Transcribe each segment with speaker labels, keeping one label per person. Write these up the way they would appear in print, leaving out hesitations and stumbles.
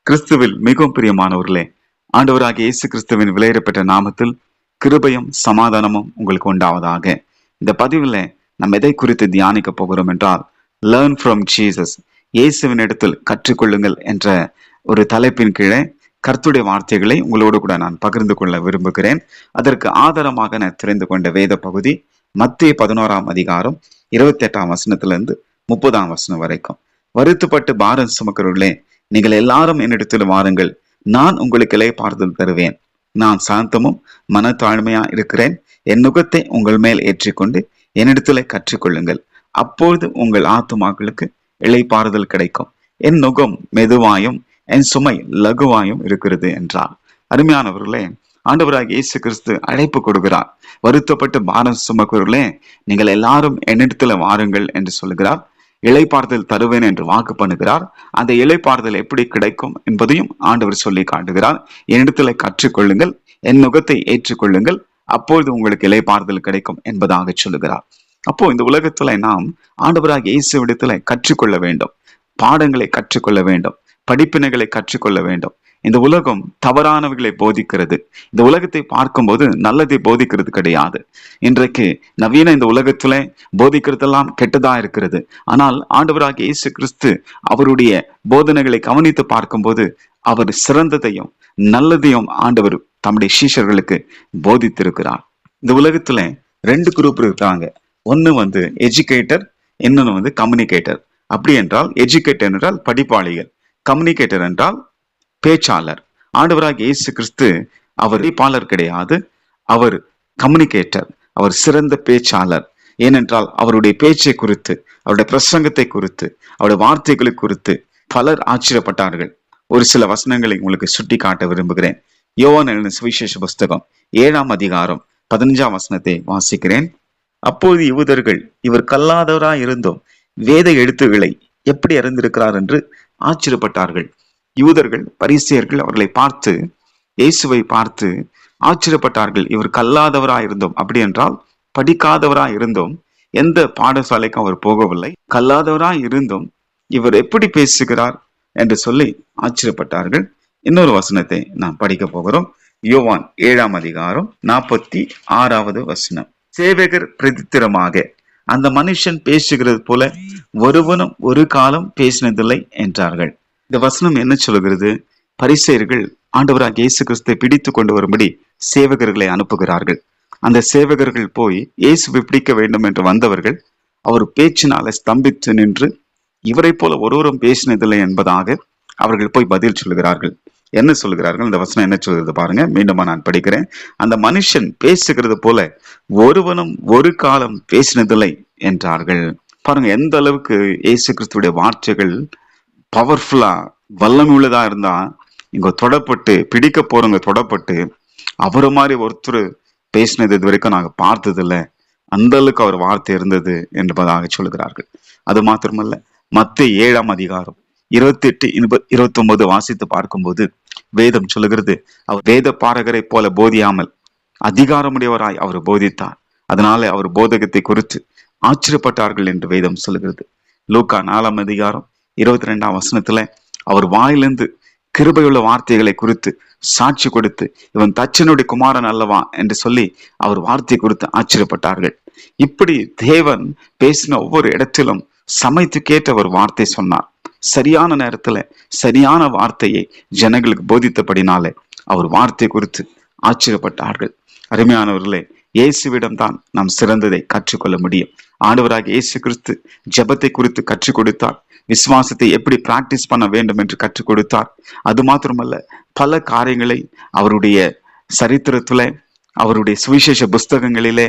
Speaker 1: கிறிஸ்துவில் மிகவும் பிரியமானவர்களே, ஆண்டவராகிய இயேசு கிறிஸ்துவின் விலையேறப்பட்ட நாமத்தில் கிருபையும் சமாதானமும் உங்களுக்கு உண்டாவதாக. இந்த பதிவில் நம்ம எதை குறித்து தியானிக்க போகிறோம் என்றால், லேர்ன் ஃப்ரம் ஜீசஸ், இயேசுவின் இடத்தில் கற்றுக்கொள்ளுங்கள் என்ற ஒரு தலைப்பின் கீழே கர்த்தருடைய வார்த்தைகளை உங்களோடு கூட நான் பகிர்ந்து கொள்ள விரும்புகிறேன். அதற்கு ஆதாரமாக நான் தெரிந்து கொண்ட வேத பகுதி மத்தேயு 11ஆம் அதிகாரம் 28ஆம் வசனத்திலிருந்து 30ஆம் வசனம் வரைக்கும். வருத்தப்பட்டு பாரம் சுமக்கிறவர்களே, நீங்கள் எல்லாரும் என்னிடத்தில் வாருங்கள், நான் உங்களுக்கு இளைப்பாறுதல் தருவேன். நான் சாந்தமும் மனத்தாழ்மையா இருக்கிறேன். என் நுகத்தை உங்கள் மேல் ஏற்றிக்கொண்டு என்னிடத்துல கற்றுக்கொள்ளுங்கள், அப்பொழுது உங்கள் ஆத்துமாக்களுக்கு இளைப்பாறுதல் கிடைக்கும். என் நுகம் மெதுவாயும் என் சுமை லகுவாயும் இருக்கிறது என்றார். அருமையானவர்களே, ஆண்டவராகிய இயேசு கிறிஸ்து அழைப்பு கொடுக்கிறார். வருத்தப்பட்டு பாரம் சுமக்கிறவர்களே, நீங்கள் எல்லாரும் என்னிடத்துல வாருங்கள் என்று சொல்லுகிறார். இளைப்பாறுதல் தருவேன் என்று வாக்கு பண்ணுகிறார். அந்த இளைப்பாறுதல் எப்படி கிடைக்கும் என்பதையும் ஆண்டவர் சொல்லி காட்டுகிறார். என்னிடத்துல கற்றுக்கொள்ளுங்கள், என் நுகத்தை ஏற்றுக்கொள்ளுங்கள், அப்பொழுது உங்களுக்கு இளைப்பாறுதல் கிடைக்கும் என்பதாக சொல்லுகிறார். அப்போ இந்த உலகத்துல நாம் ஆண்டவராகிய இயேசுவிடத்துல கற்றுக்கொள்ள வேண்டும், பாடங்களை கற்றுக்கொள்ள வேண்டும், படிப்பினைகளை கற்றுக்கொள்ள வேண்டும். இந்த உலகம் தவறானவைகளை போதிக்கிறது. இந்த உலகத்தை பார்க்கும்போது நல்லதை போதிக்கிறது கிடையாது. இன்றைக்கு நவீன இந்த உலகத்துல போதிக்கிறதெல்லாம் கெட்டதா இருக்கிறது. ஆனால் ஆண்டவராகிய இயேசு கிறிஸ்து அவருடைய போதனைகளை கவனித்து பார்க்கும்போது அவர் சிறந்ததையும் நல்லதையும் ஆண்டவர் தம்முடைய சீஷர்களுக்கு போதித்திருக்கிறார். இந்த உலகத்துல 2 குரூப் இருக்காங்க. ஒன்னு எஜுகேட்டர், இன்னொன்னு கம்யூனிகேட்டர். அப்படி என்றால் எஜுகேட்டர் என்றால் படிப்பாளிகள், கம்யூனிகேட்டர் என்றால் பேச்சாளர். ஆண்டவராகிய இயேசு கிறிஸ்து அவர் படிப்பாளர் கிடையாது, அவர் கம்யூனிகேட்டர், அவர் சிறந்த பேச்சாளர். ஏனென்றால் அவருடைய பேச்சை குறித்து, அவருடைய பிரசங்கத்தை குறித்து, அவருடைய வார்த்தைகளை குறித்து பலர் ஆச்சரியப்பட்டார்கள். ஒரு சில வசனங்களை உங்களுக்கு சுட்டி காட்ட விரும்புகிறேன். யோவான் எழுதின சுவிசேஷ புஸ்தகம் 7ஆம் அதிகாரம் 15ஆம் வசனத்தை வாசிக்கிறேன். அப்போது யூதர்கள் இவர் கல்லாதவராய் இருந்தோம் வேத எழுத்துக்களை எப்படி அறிந்திருக்கிறார் என்று ஆச்சரியப்பட்டார்கள். யூதர்கள், பரிசேயர்கள் அவர்களை பார்த்து, இயேசுவை பார்த்து ஆச்சரியப்பட்டார்கள். இவர் கல்லாதவராய் இருந்தோம், அப்படி என்றால் படிக்காதவராய் இருந்தோம், எந்த பாடசாலைக்கும் அவர் போகவில்லை, கல்லாதவராய் இருந்தோம், இவர் எப்படி பேசுகிறார் என்று சொல்லி ஆச்சரியப்பட்டார்கள். இன்னொரு வசனத்தை நாம் படிக்க போகிறோம். யோவான் 7ஆம் அதிகாரம் 46வது வசனம். சேவகர் பிரதித்திரமாக, அந்த மனுஷன் பேசுகிறது போல ஒருவனும் ஒரு காலம் பேசினதில்லை என்றார்கள். இந்த வசனம் என்ன சொல்கிறது? பரிசேயர்கள் ஆண்டவராகிய இயேசு கிறிஸ்துவை பிடித்து கொண்டு வரும்படி சேவகர்களை அனுப்புகிறார்கள். அந்த சேவகர்கள் போய் இயேசுவை பிடிக்க வேண்டும் என்று வந்தவர்கள் அவர் பேச்சினால ஸ்தம்பித்து நின்று, இவரை போல ஒருவரும் பேசினதில்லை என்பதாக அவர்கள் போய் பதில் சொல்கிறார்கள். என்ன சொல்கிறார்கள்? இந்த வசனம் என்ன சொல்கிறது பாருங்க. மீண்டும் நான் படிக்கிறேன். அந்த மனுஷன் பேசுகிறது போல ஒருவனும் ஒரு காலம் பேசினதில்லை என்றார்கள். பாருங்க எந்த அளவுக்கு இயேசு கிறிஸ்துடைய வார்த்தைகள் பவர்ஃபுல்லா வல்லமை உள்ளதா இருந்தா, இங்க தொடப்பட்டு பிடிக்க போறவங்க தொடப்பட்டு அவரை மாதிரி ஒருத்தர் பேசினது இது வரைக்கும் நாங்க பார்த்தது இல்லை, அந்த அளவுக்கு அவர் வார்த்தை இருந்தது என்பதாக சொல்கிறார்கள். அது மாத்திரமல்ல, மத்தேயு 7ஆம் அதிகாரம் 28, 29 வாசித்து பார்க்கும்போது வேதம் சொல்லுகிறது, அவர் வேத பாரகரை போல போதியாமல் அதிகாரமுடையவராய் அவர் போதித்தார், அதனால அவர் போதகத்தை குறித்து ஆச்சரியப்பட்டார்கள் என்று வேதம் சொல்லுகிறது. லூக்கா 4ஆம் அதிகாரம் 22ஆம் வசனத்துல அவர் வாயிலிருந்து கிருபையுள்ள வார்த்தைகளை குறித்து சாட்சி கொடுத்து, இவன் தச்சனுடைய குமாரன் அல்லவா என்று சொல்லி அவர் வார்த்தை குறித்து ஆச்சரியப்பட்டார்கள். இப்படி தேவன் பேசின ஒவ்வொரு இடத்திலும் சமயத்துக்கேற்ற ஒரு வார்த்தை சொன்னார். சரியான நேரத்துல சரியான வார்த்தையை ஜனங்களுக்கு போதித்தபடினாலே அவர் வார்த்தை குறித்து ஆச்சரியப்பட்டார்கள். அருமையானவர்களே, இயேசுவிடம் தான் நாம் சிறந்ததை கற்றுக்கொள்ள முடியும். ஆண்டவராகிய இயேசு கிறிஸ்து ஜெபத்தை குறித்து கற்றுக் கொடுத்தார், விசுவாசத்தை எப்படி பிராக்டிஸ் பண்ண வேண்டும் என்று கற்றுக் கொடுத்தார். அது மாத்திரமல்ல, பல காரியங்களை அவருடைய சரித்திரத்துல, அவருடைய சுவிசேஷ புஸ்தகங்களிலே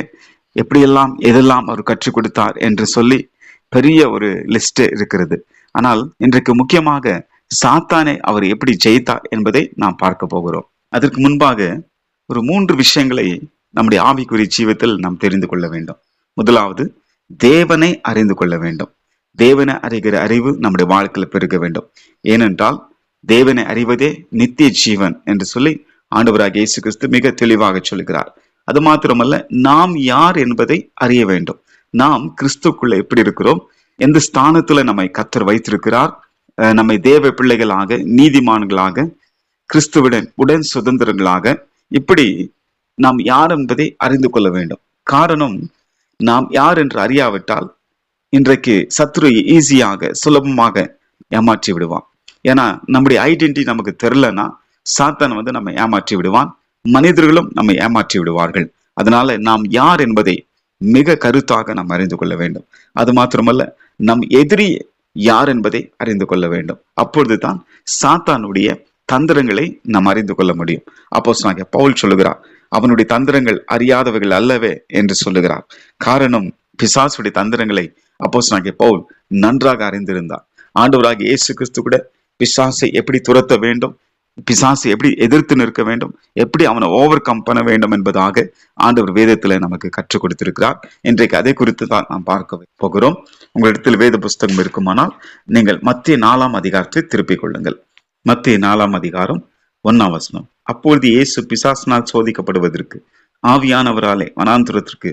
Speaker 1: எப்படியெல்லாம் எதெல்லாம் அவர் கற்றுக் கொடுத்தார் என்று சொல்லி பெரிய ஒரு லிஸ்ட் இருக்கிறது. ஆனால் இன்றைக்கு முக்கியமாக சாத்தானை அவர் எப்படி ஜெயித்தார் என்பதை நாம் பார்க்க போகிறோம். அதற்கு முன்பாக ஒரு 3 விஷயங்களை நம்முடைய ஆவிக்குரிய ஜீவிதத்தில் நாம் தெரிந்து கொள்ள வேண்டும். முதலாவது, தேவனை அறிந்து கொள்ள வேண்டும். தேவனை அறிகிற அறிவு நம்முடைய வாழ்க்கையில பெருக வேண்டும். ஏனென்றால் தேவனை அறிவதே நித்திய ஜீவன் என்று சொல்லி ஆண்டவராகிய இயேசு கிறிஸ்து மிக தெளிவாக சொல்கிறார். அது மாத்திரமல்ல, நாம் யார் என்பதை அறிய வேண்டும். நாம் கிறிஸ்துக்குள்ள எப்படி இருக்கிறோம், எந்த ஸ்தானத்துல நம்மை கர்த்தர் வைத்திருக்கிறார், நம்மை தேவ பிள்ளைகளாக, நீதிமான்களாக, கிறிஸ்துவுடன் உடன் சுதந்திரங்களாக, இப்படி நாம் யார் என்பதை அறிந்து கொள்ள வேண்டும். காரணம், நாம் யார் என்று அறியாவிட்டால் இன்றைக்கு சத்ரு ஈஸியாக, சுலபமாக ஏமாற்றி விடுவான். ஏன்னா நம்முடைய ஐடென்டிட்டி நமக்கு தெரியலன்னா சாத்தான் நம்ம ஏமாற்றி விடுவான், மனிதர்களும் நம்மை ஏமாற்றி விடுவார்கள். அதனால நாம் யார் என்பதை மிக கருத்தாக நாம் அறிந்து கொள்ள வேண்டும். அது மாத்திரமல்ல, நம் எதிரி யார் என்பதை அறிந்து கொள்ள வேண்டும். அப்பொழுதுதான் சாத்தானுடைய தந்திரங்களை நாம் அறிந்து கொள்ள முடியும். அப்போஸ்தலனாகிய பவுல் சொல்லுகிறார், அவனுடைய தந்திரங்கள் அறியாதவைகள் அல்லவே என்று சொல்லுகிறார். காரணம், பிசாசுடைய தந்திரங்களை அப்போஸ்தலனாகிய பவுல் நன்றாக அறிந்திருந்தார். ஆண்டவராகிய இயேசு கிறிஸ்து கூட பிசாசை எப்படி துரத்த வேண்டும், பிசாசை எப்படி எதிர்த்து நிற்க வேண்டும், எப்படி அவனை ஓவர் கம் பண்ண வேண்டும் என்பதாக ஆண்டவர் வேதத்துல நமக்கு கற்றுக் கொடுத்திருக்கிறார். இன்றைக்கு அதை குறித்து தான் நாம் பார்க்க போகிறோம். உங்களிடத்தில் வேத புஸ்தகம் இருக்குமானால் நீங்கள் மத்திய 4ஆம் அதிகாரத்தை திருப்பிக் கொள்ளுங்கள். மத்திய 4ஆம் அதிகாரம் 1ஆம் வசனம். அப்பொழுது இயேசு பிசாசினால் சோதிக்கப்படுவதற்கு ஆவியானவராலே வனாந்திரத்திற்கு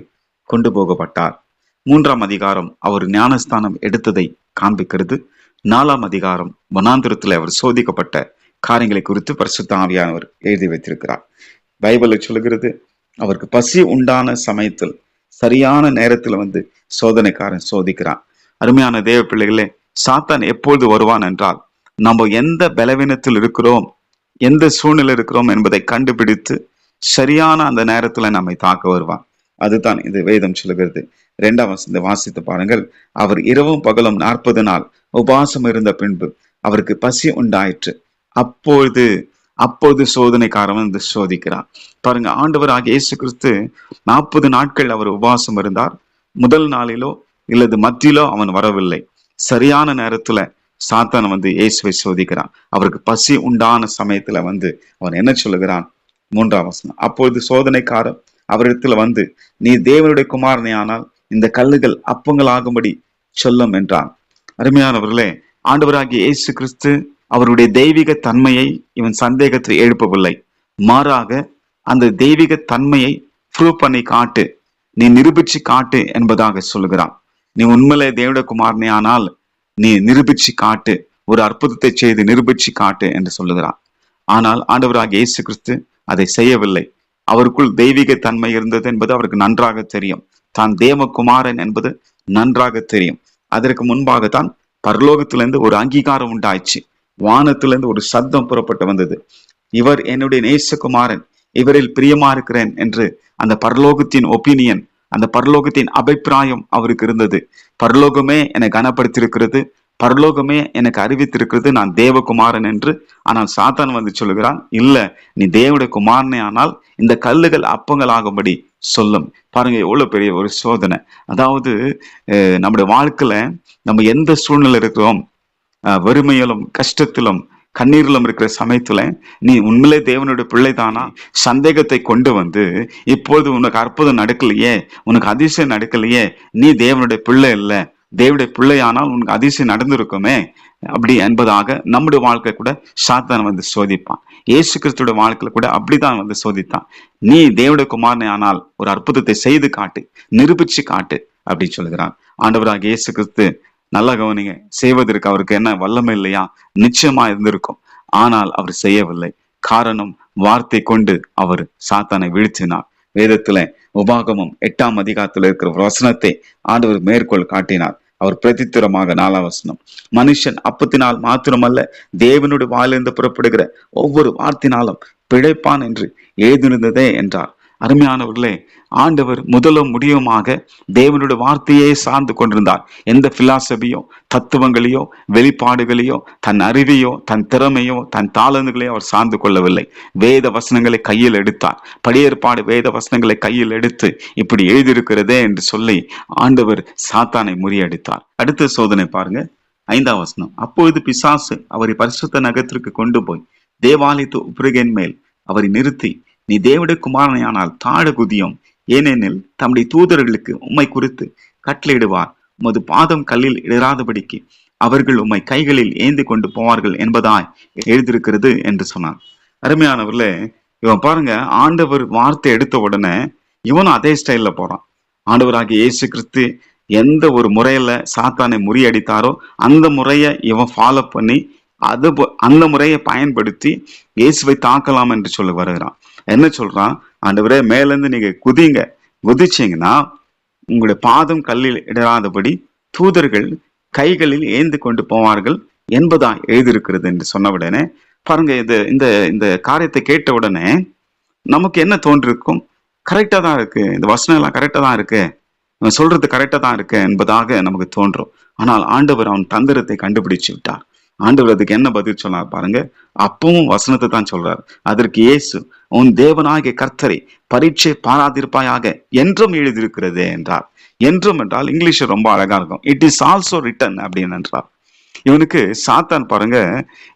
Speaker 1: கொண்டு போகப்பட்டார். 3ஆம் அதிகாரம் அவர் ஞானஸ்தானம் எடுத்ததை காண்பிக்கிறது. 4ஆம் அதிகாரம் வனாந்திரத்தில் அவர் சோதிக்கப்பட்ட காரியங்களை குறித்து பரிசுத்த ஆவியானவர் எழுதி வைத்திருக்கிறார். பைபிள் சொல்லுகிறது, அவருக்கு பசி உண்டான சமயத்தில் சரியான நேரத்தில் சோதனைக்காரன் சோதிக்கிறான். அருமையான தேவ பிள்ளைகளே, சாத்தான் எப்பொழுது வருவான் என்றால், நம்ம எந்த பலவீனத்தில் இருக்கிறோம், எந்த சூழ்நிலை இருக்கிறோம் என்பதை கண்டுபிடித்து சரியான அந்த நேரத்துல நம்மை தாக்க வருவான். அதுதான் இது வேதம் சொல்லுகிறது. 2ஆம் வசனத்தை வாசித்து பாருங்கள். அவர் இரவும் பகலும் 40 நாள் உபவாசம் இருந்த பின்பு அவருக்கு பசி உண்டாயிற்று. அப்பொழுது சோதனைக்காரன் சோதிக்கிறான். பாருங்க, ஆண்டவராகிய இயேசு கிறிஸ்து 40 நாட்கள் அவர் உபவாசம் இருந்தார். முதல் நாளிலோ இல்லது மத்தியிலோ அவன் வரவில்லை. சரியான நேரத்துல சாத்தான் இயேசுவை சோதிக்கிறான். அவருக்கு பசி உண்டான சமயத்துல அவன் என்ன சொல்லுகிறான்? 3ஆம் வசனம். அப்பொழுது சோதனைக்காரன் அவரிடத்துல நீ தேவனுடைய குமாரனே ஆனால் இந்த கல்லுகள் அப்பங்களாகும்படி சொல்லும் என்றான். அருமையானவர்களே, ஆண்டவராகிய இயேசு கிறிஸ்து அவருடைய தெய்வீக தன்மையை இவன் சந்தேகத்தில் எழுப்பவில்லை. மாறாக அந்த தெய்வீக தன்மையை ப்ரூவ் பண்ணி காட்டு, நீ நிரூபிச்சு காட்டு என்பதாக சொல்லுகிறான். நீ உண்மையிலே தேவனுடைய குமாரனே ஆனால் நீ நிரூபிச்சு காட்டு, ஒரு அற்புதத்தை செய்து நிரூபிச்சு காட்டு என்று சொல்லுகிறான். ஆனால் ஆண்டவராகிய இயேசு கிறிஸ்து அதை செய்யவில்லை. அவருக்குள் தெய்வீக தன்மை இருந்தது என்பது அவருக்கு நன்றாக தெரியும். தான் தேவகுமாரன் என்பது நன்றாக தெரியும். அதற்கு முன்பாகத்தான் பரலோகத்திலிருந்து ஒரு அங்கீகாரம் உண்டாயிடுச்சு. வானத்திலிருந்து ஒரு சத்தம் புறப்பட்டு வந்தது, இவர் என்னுடைய நேசகுமாரன், இவரில் பிரியமா இருக்கிறேன் என்று. அந்த பரலோகத்தின் ஒப்பீனியன், அந்த பரலோகத்தின் அபிப்பிராயம் அவருக்கு இருந்தது. பரலோகமே என்னை கனப்படுத்தியிருக்கிறது, பரலோகமே எனக்கு அறிவித்திருக்கிறது நான் தேவகுமாரன் என்று. ஆனால் சாத்தான் சொல்லுகிறான், இல்ல, நீ தேவனுடைய குமாரனே ஆனால் இந்த கல்லுகள் அப்பங்கள் ஆகும்படி சொல்லும். பாருங்க, எவ்வளவு பெரிய ஒரு சோதனை. அதாவது நம்முடைய வாழ்க்கையில நம்ம எந்த சூழ்நிலை இருக்கிறோம், வறுமையிலும் கஷ்டத்திலும் கண்ணீரிலும் இருக்கிற சமயத்துல நீ உண்மையிலே தேவனுடைய பிள்ளைதானா சந்தேகத்தை கொண்டு இப்போது உனக்கு அற்புதம் நடக்கலையே, உனக்கு அதிசயம் நடக்கலையே, நீ தேவனுடைய பிள்ளை இல்லை, தேவனுடைய பிள்ளையானால் உனக்கு அதிசயம் நடந்திருக்குமே அப்படி என்பதாக நம்முடைய வாழ்க்கை கூட சாத்தான் சோதிப்பான். இயேசு கிறிஸ்துடைய வாழ்க்கையில கூட அப்படிதான் சோதித்தான். நீ தேவனுடைய குமாரனே ஆனால் ஒரு அற்புதத்தை செய்து காட்டு, நிரூபிச்சு காட்டு அப்படி சொல்லுகிறான். ஆண்டவராக இயேசு கிறிஸ்து, நல்லா கவனிங்க, செய்வதற்கு அவருக்கு என்ன வல்லமை இல்லையா? நிச்சயமா இருந்திருக்கும். ஆனால் அவர் செய்யவில்லை. காரணம், வார்த்தை கொண்டு அவர் சாத்தானை வீழ்த்தினார். வேதத்துல உபாகமம் 8ஆம் அதிகாரத்தில் இருக்கிற ஒரு வசனத்தை ஆண்டவர் மேற்கோள் காட்டினார். அவர் பிரதித்திரமாக 4ஆம் வசனம், மனுஷன் அப்பத்தினால் மாத்திரமல்ல தேவனுடைய வாயிலிருந்து புறப்படுகிற ஒவ்வொரு வார்த்தையினாலும் பிழைப்பான் என்று எழுதியிருந்ததே என்றார். அருமையானவர்களே, ஆண்டவர் முதலும் முடிவுமாக தேவனுடைய வார்த்தையே சார்ந்து கொண்டிருந்தார். எந்த பிலாசபியோ தத்துவங்களையோ வெளிப்பாடுகளையோ தன் அறிவையோ தன் திறமையோ தன் தாளந்துகளையோ அவர் சார்ந்து கொள்ளவில்லை. வேத வசனங்களை கையில் எடுத்தார். பழையற்பாடு வேத வசனங்களை கையில் எடுத்து இப்படி எழுதியிருக்கிறதே என்று சொல்லி ஆண்டவர் சாத்தானை முறியடித்தார். அடுத்த சோதனை பாருங்க, 5ஆம் வசனம். அப்பொழுது பிசாசு அவரை பரிசுத்த நகரத்திற்கு கொண்டு போய் தேவாலயத்து உப்பரிகையின் மேல் அவரை நிறுத்தி, நீ தேவனுடைய குமாரனையானால் தாழ குதியும், ஏனெனில் தம்முடைய தூதர்களுக்கு உம்மை குறித்து கட்டளையிடுவார், உமது பாதம் கல்லில் இடராதபடிக்கு அவர்கள் உம்மை கைகளில் ஏந்தி கொண்டு போவார்கள் என்பதாய் எழுதியிருக்கிறது என்று சொன்னார். அருமையானவர்களே, இவன் பாருங்க, ஆண்டவர் வார்த்தை எடுத்த உடனே இவனும் அதே ஸ்டைல்ல போறான். ஆண்டவராகிய இயேசு கிறிஸ்து எந்த ஒரு முறையில சாத்தானை முறியடித்தாரோ அந்த முறையை இவன் ஃபாலோ பண்ணி அந்த முறையை பயன்படுத்தி இயேசுவை தாக்கலாம் என்று சொல்ல வருகிறான். என்ன சொல்றான்? ஆண்டவரே, மேல இருந்து நீங்க குதிங்க, குதிச்சீங்கன்னா உங்களுடைய பாதம் கல்லில் இடராதபடி தூதர்கள் கைகளில் ஏந்தி கொண்டு போவார்கள் என்பதா எழுதியிருக்கிறது என்று சொன்ன உடனே பாருங்க, இந்த இந்த காரியத்தை கேட்ட உடனே நமக்கு என்ன தோன்றிருக்கும்? கரெக்டா தான் இருக்கு, இந்த வசனம் எல்லாம் கரெக்டா தான் இருக்கு, அவன் சொல்றது கரெக்டா தான் இருக்கு என்பதாக நமக்கு தோன்றும். ஆனால் ஆண்டவர் அவன் தந்திரத்தை கண்டுபிடிச்சு விட்டார். ஆண்டவர் அதுக்கு என்ன பதில் சொன்னார் பாருங்க. அப்பவும் வசனத்தை தான் சொல்றார். அதற்கு இயேசு, உன் தேவனாகிய கர்த்தரை பரீட்சை பாராதிருப்பாயாக என்றும் எழுதியிருக்கிறது என்றார். என்றும் என்றால் இங்கிலீஷ் ரொம்ப அழகா இருக்கும். இட் இஸ் ஆல்சோ ரிட்டன் அப்படின்னு என்றார். இவனுக்கு சாத்தான் பாருங்க,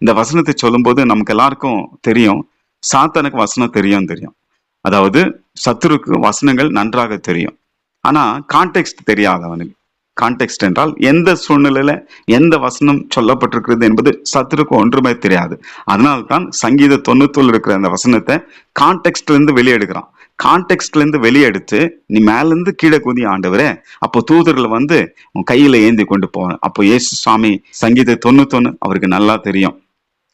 Speaker 1: இந்த வசனத்தை சொல்லும் போது நமக்கு எல்லாருக்கும் தெரியும், சாத்தானுக்கு வசனம் தெரியும். அதாவது சத்துருக்கு வசனங்கள் நன்றாக தெரியும். ஆனா கான்டெக்ஸ்ட் தெரியாது அவனுக்கு. கான்டெக்ஸ்ட் என்றால் எந்த சூழ்நிலையில எந்த வசனம் சொல்லப்பட்டிருக்கிறது என்பது சத்துருக்கு ஒன்றுமே தெரியாது. அதனால்தான் சங்கீத 90 இருக்கிற அந்த வசனத்தை கான்டெக்ஸ்ட்ல இருந்து வெளியெடுக்கிறான். கான்டெக்ஸ்ட்ல இருந்து வெளியெடுத்து, நீ மேல இருந்து கீழே குதி ஆண்டவரே, அப்போ தூதர்கள் வந்து உன் கையில ஏந்தி கொண்டு போவேன். அப்போ இயேசு சுவாமி சங்கீத 91 அவருக்கு நல்லா தெரியும்,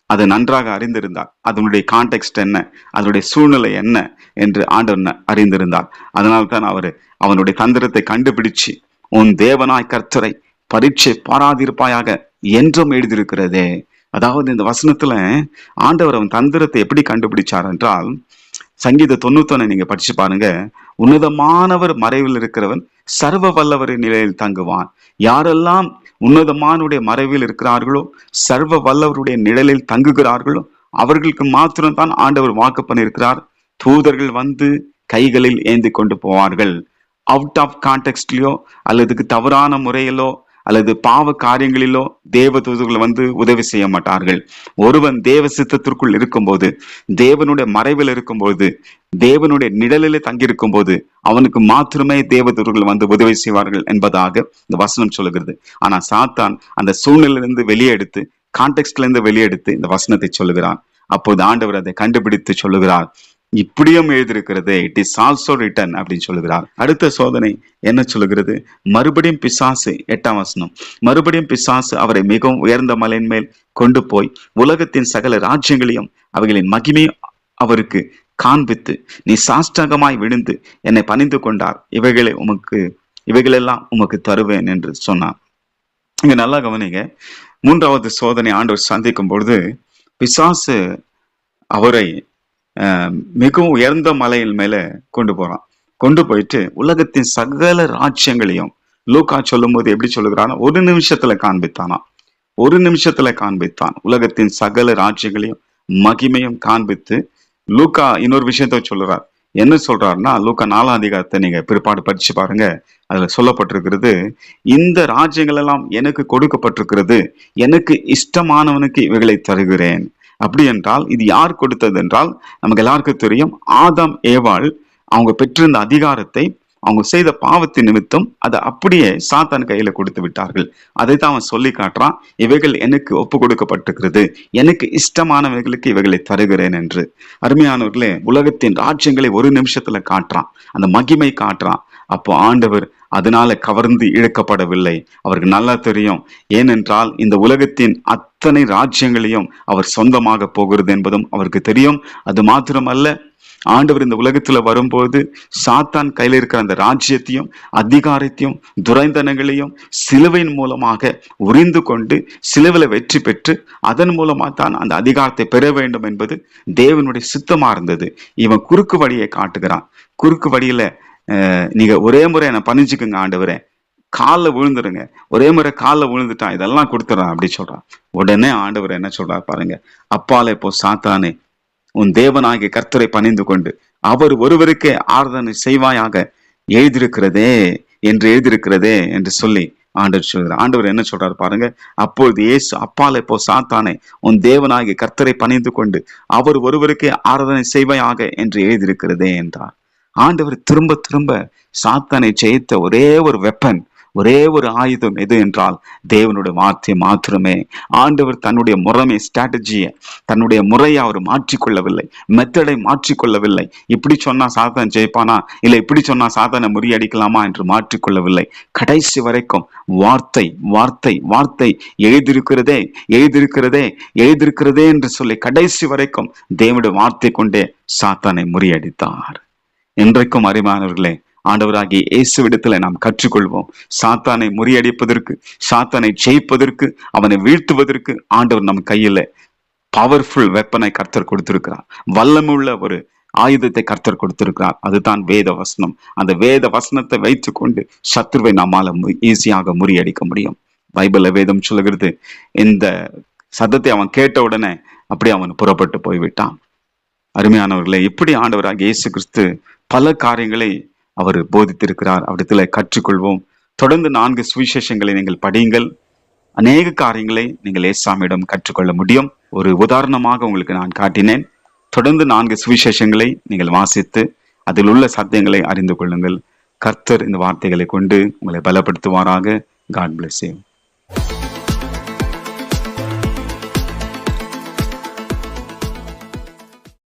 Speaker 1: அதை நன்றாக அறிந்திருந்தார். அதனுடைய கான்டெக்ஸ்ட் என்ன, அதனுடைய சூழ்நிலை என்ன என்று ஆண்டவர் அறிந்திருந்தார். அதனால்தான் அவர் அவனுடைய தந்திரத்தை கண்டுபிடிச்சு, உன் தேவனாய் கர்த்தரை பரீட்சை பாராதிருப்பாயாக என்றும் எழுதியிருக்கிறதே. அதாவது இந்த வசனத்துல ஆண்டவர் அவன் தந்திரத்தை எப்படி கண்டுபிடிச்சார் என்றால், சங்கீத 91 நீங்க படிச்சு பாருங்க. உன்னதமானவர் மறைவில் இருக்கிறவன் சர்வ வல்லவரின் நிலையில் தங்குவான். யாரெல்லாம் உன்னதமானுடைய மறைவில் இருக்கிறார்களோ, சர்வ வல்லவருடைய நிழலில் தங்குகிறார்களோ, அவர்களுக்கு மாத்திரம்தான் ஆண்டவர் வாக்கு பண்ணியிருக்கிறார், தூதர்கள் வந்து கைகளில் ஏந்தி கொண்டு போவார்கள். அவுட் ஆஃப் கான்டெக்ட்லயோ அல்லது தவறான முறையிலோ அல்லது பாவ காரியங்களிலோ தேவ தூதர்கள் வந்து உதவி செய்ய மாட்டார்கள். ஒருவன் தேவ சித்தத்திற்குள் இருக்கும்போது, தேவனுடைய மறைவில் இருக்கும்போது, தேவனுடைய நிழலிலே தங்கியிருக்கும் போது அவனுக்கு மாத்திரமே தேவ தூதர்கள் வந்து உதவி செய்வார்கள் என்பதாக இந்த வசனம் சொல்லுகிறது. ஆனா சாத்தான் அந்த சூழ்நிலையிலிருந்து வெளியே எடுத்து, கான்டெக்ட்ல இருந்து வெளியெடுத்து இந்த வசனத்தை சொல்லுகிறான். அப்போது ஆண்டவர் அதை கண்டுபிடித்து சொல்லுகிறார், இப்படியும் எழுதியிருக்கிறது, இட் இஸ் ஆல்சோ ரிட்டன் அப்படின்னு சொல்லுகிறார். அடுத்த சோதனை என்ன சொல்லுகிறது? மறுபடியும் பிசாசு, 8ஆம் வசனம், மறுபடியும் பிசாசு அவரை மிகவும் உயர்ந்த மலையின் மேல் கொண்டு போய் உலகத்தின் சகல ராஜ்யங்களையும் அவைகளின் மகிமையும் அவருக்கு காண்பித்து, நீ சாஷ்டாங்கமாய் விழுந்து என்னை பணிந்து கொண்டார், இவைகளெல்லாம் உமக்கு தருவேன் என்று சொன்னார். இங்க நல்லா கவனிங்க. 3வது சோதனை ஆண்டவர் சந்திக்கும் பொழுது பிசாசு அவரை மிகவும் உயர்ந்த மலையின் மேல கொண்டு போறான். கொண்டு போயிட்டு உலகத்தின் சகல ராஜ்யங்களையும், லூக்கா சொல்லும் போது எப்படி சொல்லுகிறான்னா, ஒரு நிமிஷத்துல காண்பித்தான். உலகத்தின் சகல ராஜ்யங்களையும் மகிமையும் காண்பித்து, லூக்கா இன்னொரு விஷயத்த சொல்லுறார். என்ன சொல்றாருன்னா, லூக்கா 4ஆம் அதிகாரத்தை நீங்க பிற்பாடு படிச்சு பாருங்க. அதுல சொல்லப்பட்டிருக்கிறது, இந்த ராஜ்யங்கள் எல்லாம் எனக்கு கொடுக்கப்பட்டிருக்கிறது, எனக்கு இஷ்டமானவனுக்கு இவைகளை தருகிறேன். அப்படி என்றால் இது யார் கொடுத்தது என்றால் நமக்கு எல்லாருக்கும் தெரியும், ஆதாம் ஏவாள் அவங்க பெற்றிருந்த அதிகாரத்தை அவங்க செய்த பாவத்தின் நிமித்தம் அதை அப்படியே சாத்தான் கையில கொடுத்து விட்டார்கள். அதை தான் அவன் சொல்லி காட்டுறான், இவைகள் எனக்கு ஒப்பு கொடுக்கப்பட்டிருக்கிறது, எனக்கு இஷ்டமானவைகளுக்கு இவைகளை தருகிறேன் என்று. அருமையானவர்களே, உலகத்தின் ராஜ்யங்களை ஒரு நிமிஷத்துல காட்டுறான், அந்த மகிமை காட்டுறான். அப்போ ஆண்டவர் அதனால கவர்ந்து இழுக்கப்படவில்லை. அவருக்கு நல்லா தெரியும், ஏனென்றால் இந்த உலகத்தின் அத்தனை ராஜ்யங்களையும் அவர் சொந்தமாக போகிறது என்பதும் அவருக்கு தெரியும். அது மாத்திரமல்ல, ஆண்டவர் இந்த உலகத்துல வரும்போது சாத்தான் கையில இருக்கிற அந்த ராஜ்யத்தையும் அதிகாரத்தையும் துரைந்தனங்களையும் சிலுவையின் மூலமாக உரிந்து கொண்டு சிலுவையில வெற்றி பெற்று அதன் மூலமா தான் அந்த அதிகாரத்தை பெற வேண்டும் என்பது தேவனுடைய சித்தமா இருந்தது. இவன் குறுக்கு வழியை காட்டுகிறான். குறுக்கு வழியில நீங்க ஒரே முறை என்ன பணிச்சுக்குங்க ஆண்டவரே, காலில் விழுந்துருங்க, ஒரே முறை காலில் விழுந்துட்டான், இதெல்லாம் கொடுத்துறான் அப்படி சொல்றான். உடனே ஆண்டவர் என்ன சொல்றாரு பாருங்க, அப்பாலே போ சாத்தானே, உன் தேவனாகிய கர்த்தரை பணிந்து கொண்டு அவர் ஒருவருக்கே ஆராதனை செய்வாயாக எழுதியிருக்கிறதே என்று சொல்லி ஆண்டவர் சொல்கிறார். ஆண்டவர் என்ன சொல்றாரு பாருங்க, அப்பொழுது இயேசு, அப்பாலே போ சாத்தானே, உன் தேவனாகிய கர்த்தரை பணிந்து கொண்டு அவர் ஒருவருக்கே ஆராதனை செய்வாயாக என்று எழுதியிருக்கிறதே என்றார். ஆண்டவர் திரும்ப திரும்ப சாத்தானை ஜெயித்த ஒரே ஒரு வெப்பன், ஒரே ஒரு ஆயுதம் எது என்றால் தேவனுடைய வார்த்தை மாத்திரமே. ஆண்டவர் தன்னுடைய முறைமை ஸ்ட்ராட்டஜியை, தன்னுடைய முறையை அவர் மாற்றிக்கொள்ளவில்லை, மெத்தடை மாற்றிக்கொள்ளவில்லை. இப்படி சொன்னா சாத்தான் ஜெயிப்பானா, இல்லை இப்படி சொன்னா சாத்தானை முறியடிக்கலாமா என்று மாற்றிக்கொள்ளவில்லை. கடைசி வரைக்கும் வார்த்தை வார்த்தை வார்த்தை, எழுதியிருக்கிறதே எழுதியிருக்கிறதே எழுதியிருக்கிறதே என்று சொல்லி கடைசி வரைக்கும் தேவனுடைய வார்த்தை கொண்டே சாத்தானை முறியடித்தார். இன்றைக்கும் அருமையானவர்களே, ஆண்டவராகிய இயேசுவிடத்தில் நாம் கற்றுக்கொள்வோம். சாத்தானை முறியடிப்பதற்கு, சாத்தானை ஜெயிப்பதற்கு, அவனை வீழ்த்துவதற்கு ஆண்டவர் நம் கையில பவர்ஃபுல் வெப்பனை கர்த்தர் கொடுத்திருக்கிறார். வல்லமுள்ள ஒரு ஆயுதத்தை கர்த்தர் கொடுத்திருக்கிறார். அதுதான் வேத வசனம். அந்த வேத வசனத்தை வைத்துக் கொண்டு சத்துருவை நம்மால ஈஸியாக முறியடிக்க முடியும். பைபிள்ல வேதம் சொல்லுகிறது, இந்த சத்தத்தை அவன் கேட்ட உடனே அப்படி அவன் புறப்பட்டு போய்விட்டான். அருமையானவர்களே, இப்படி ஆண்டவராகிய இயேசு கிறிஸ்து பல காரியங்களை அவர் போதித்திருக்கிறார். அவரிடத்துல கற்றுக்கொள்வோம். தொடர்ந்து 4 சுவிசேஷங்களை நீங்கள் படியுங்கள். அநேக காரியங்களை நீங்கள் ஏசாமியிடம் கற்றுக்கொள்ள முடியும். ஒரு உதாரணமாக உங்களுக்கு நான் காட்டினேன். தொடர்ந்து 4 சுவிசேஷங்களை நீங்கள் வாசித்து அதில் உள்ள சத்தியங்களை அறிந்து கொள்ளுங்கள். கர்த்தர் இந்த வார்த்தைகளை கொண்டு உங்களை பலப்படுத்துவாராக. God bless you.